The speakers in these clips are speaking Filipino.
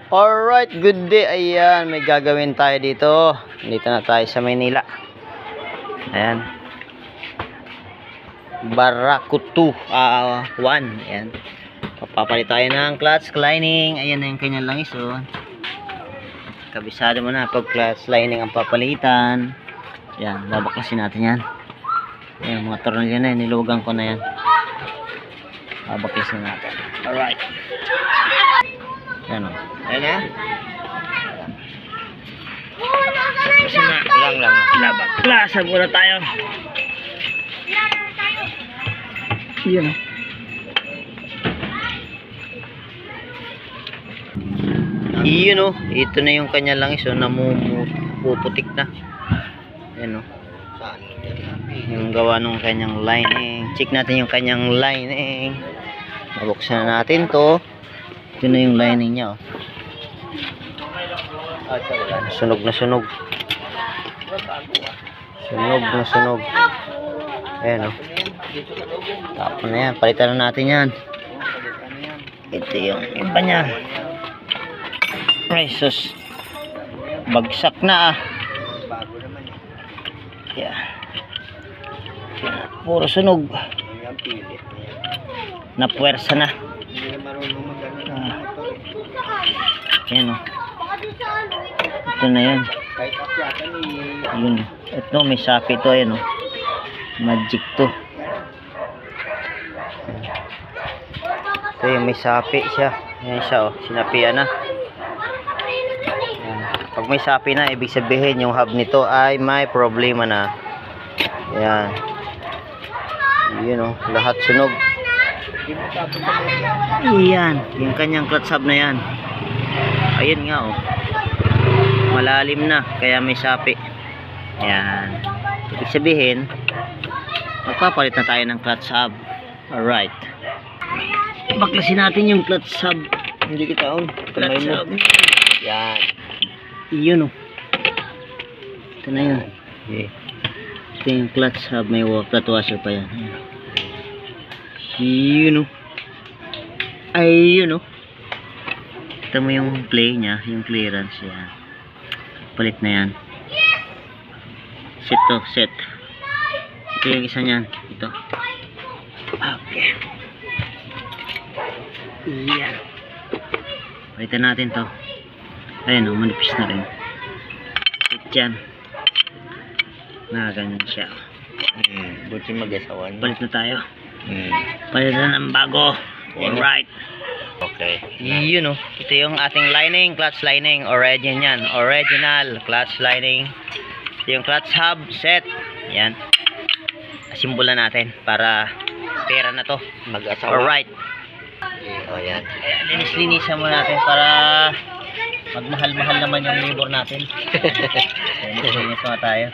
Alright, good day. Ayan, may gagawin tayo dito. Dito na tayo sa Maynila. Ayan. Barakutu 1. Ayan. Papapalit tayo ng clutch lining. Ayan na yung kanyang langis. Oh. Kabisado mo na pag clutch lining ang papalitan. Ayan, babaklasin natin yan. Ayan, mga tornilyo na yan. Nilugan ko na yan. Babaklasin natin. Alright. Ayan o. Ayan na. Kasi na, lang. Laban. Muna tayo. Ayan o. Iyon o. Ito na yung kanya langis o. Namumuputik na. Ayan o. Yung gawa ng kanyang lining. Check natin yung kanyang lining. Nabuksan na natin to. Ito na yung lining niya oh. Sunog na sunog. Ayan oh. Tapon na yan. Palitan na natin yan. Ito yung iba niya. Presos. Bagsak na ah. Yeah. Puro sunog. Napuwersa na. Yan o. Ito na yan. Yun. Ito may sapi ito. Ayan o. Magic to. Ito yung may sapi siya. Yan siya o. Sinapian na. Yan. Pag may sapi na, ibig sabihin yung hub nito ay may problema na. Yan. Yun o. Lahat sunog. Yan. Yung kanyang clutch hub na yan. Ayun nga oh. Malalim na kaya may sapi. Ayan. Ibig sabihin magpapalit na tayo ng clutch hub. Alright. Baklasin natin yung clutch hub. Hindi kita on. Clutch hub. Yan. Yun oh. Ito na yun. Okay. Ito yung clutch hub. May flat washer pa yan. Yun oh. Ayun oh. Ito mo yung play nya, yung clearance yan. Palit na yan. Set to, set. Ito yung isa nyan. Ito. Okay. Yan. Palitan natin to. Ayun o, manipis na rin. Set yan. Ganyan siya. Buti mag-asawan. Palit na tayo. Palit na ng bago. Alright. Okay. Yun o. Ito yung ating lining, clutch lining. Original yan. Original clutch lining. Ito yung clutch hub set. Yan. Simbolo natin para pera na to. Mag-asawa. Alright. O yan. Linis-linisan mo natin para magmahal-mahal naman yung labor natin. Linis mo tayo.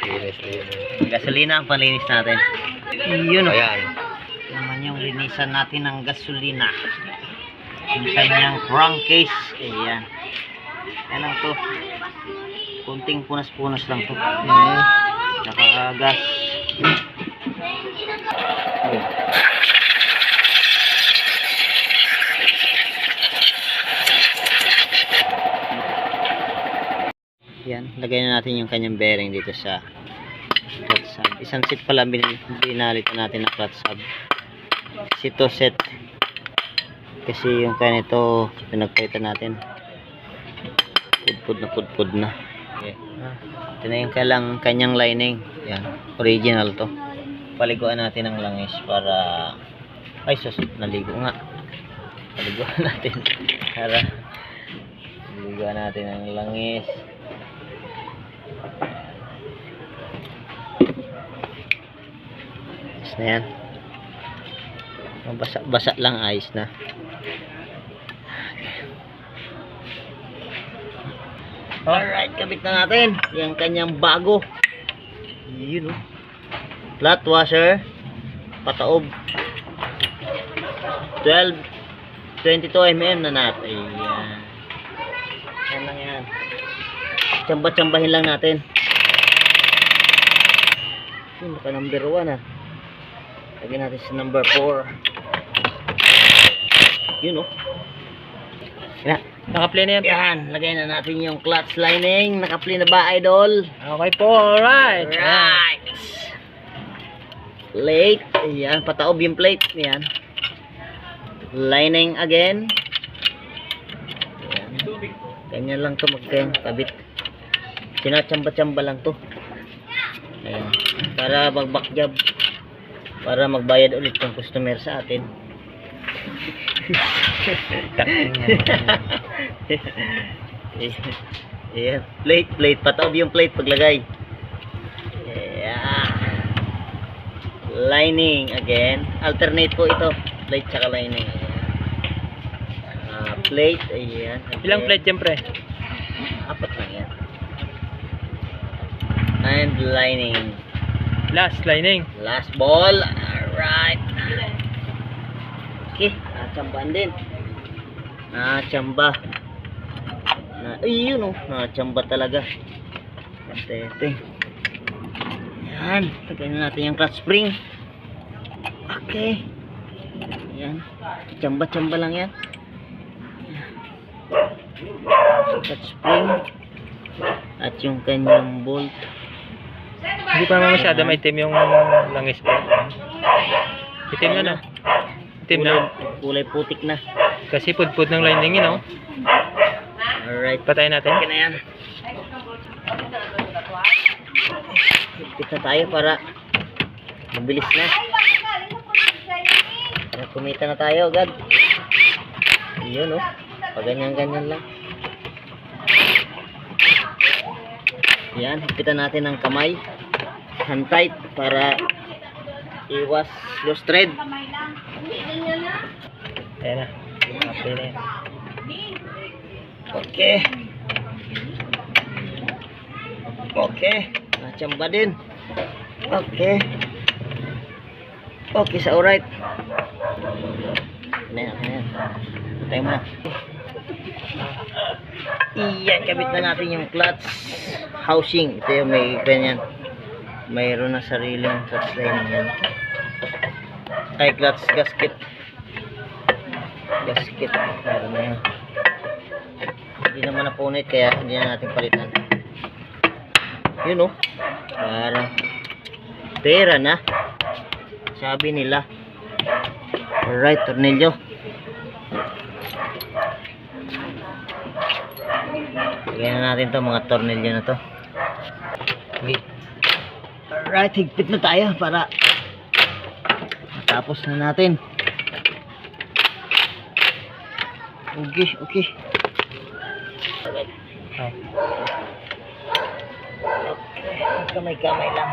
Gasolina ang panlinis natin. Yun o. Ayan. Naman yung linisan natin ng gasolina. Yung kanyang crankcase. Ayan. Yan lang to. Kunting punas-punas lang to. Saka gas. Yan. Lagay na natin yung kanyang bearing dito sa clutch hub. Isang set pala binalitan natin ng clutch hub. Ito set. Kasi yung kanito pinagpalitan natin pudpud na okay. Ito na yung kanyang lining. Yan, original to. Paliguan natin ang langis para ay sus, naligo nga. Paliguan natin para paliguan natin ang langis. Ayos na yan. Basa lang, ayos na. Alright, kabit na natin yung kanyang bago. Yun o. Flat washer. Pataob. 22mm na natin. Ayan. Yan lang yan. Tsamba-tsambahin lang natin. Yun, naka number 1 ah. Lagyan natin sa number 4. Yun oh. Yan na. Naka-play na yan. Yan, lagay na natin yung clutch lining. Naka-play na ba, idol? Okay po, alright. Right. Plate. Ayan, pataob yung plate. Ayan. Lining again. Ayan. Ganyan lang to magkabit. Sinachamba-chamba lang to. Ayan. Para mag-back job. Para magbayad ulit ng customer sa atin. Ayan. Plate. Pataob yung plate paglagay. Ayan. Lining again. Alternate po ito. Plate tsaka lining. Plate. Ayan. Ilang plate yan, pre? 4 lang yan. And lining. Last lining. Last ball. Alright. Okay. Nachambahan din. Nachamba. Ayun oh. Nachamba talaga. Tete. Yan. Lagyan na natin yung clutch spring. Okay. Yan. Chamba-chamba lang yan. Clutch spring. At yung kanyang bolt. Hindi pa naman masyado maitim yung langis po. Itim na na. Itim na. Kulay putik na. Kasi pudpud ng lining yun, oh. Alright. Patayin natin. Okay na yan. Higpit na tayo para mabilis na. Para kumita na tayo agad. Yun oh. Pag ganyan-ganyan lang. Yan. Higpitan natin ng kamay. Hand tight para iwas loose thread. Ayan na. Okay na yan. Okay. Okay. Nachamba din. Okay. Okay, sa alright. Ayan. Patay mo na. Iyan, kabit na natin yung clutch housing. Ito yung may ganyan. Mayroon na sariling clutch lining yan. Ay, clutch gasket. Gasket. Meron na yan. Hindi naman napunit kaya hindi na natin palitan. Yun oh. Para pera na. Sabi nila. Alright, tornilyo. Lagyan na natin to, mga tornilyo na to. Okay. Alright, higpit na tayo para matapos na natin. Okay. Oh. Kamay-kamay lang.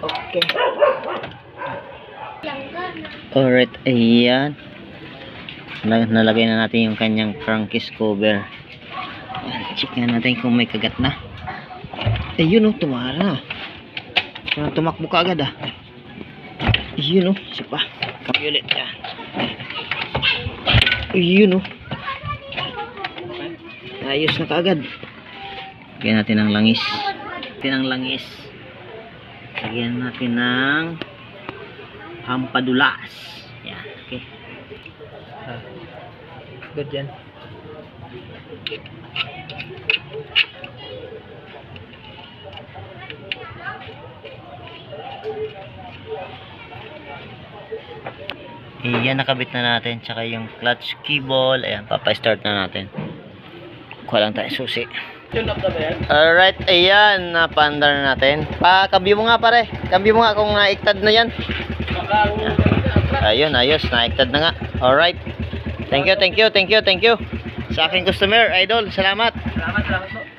Okay. Alright, ayan. Nalagay na natin yung kanyang crankcase cover. Check nga natin kung may kagat na. Ayun oh, tumara na. Tumakbo ka agad ah. Ayun oh, isa pa. Kapi ulit yan. Ayun oh. Ayos na kaagad. Lagyan natin ng langis. Lagyan natin ng hampadulas. Yan, okay. Good yan. Iyan, nakabit na natin. Tsaka yung clutch cable. Ayan, papa-start na natin. Kuha lang tayo susi. Alright, ayan. Napandar na natin. Kambyo mo nga pare. Kambyo mo nga kung naiktad na yan. Ayun, ayos. Naiktad na nga. Alright. Thank you. Sa aking customer, idol. Salamat. Salamat po.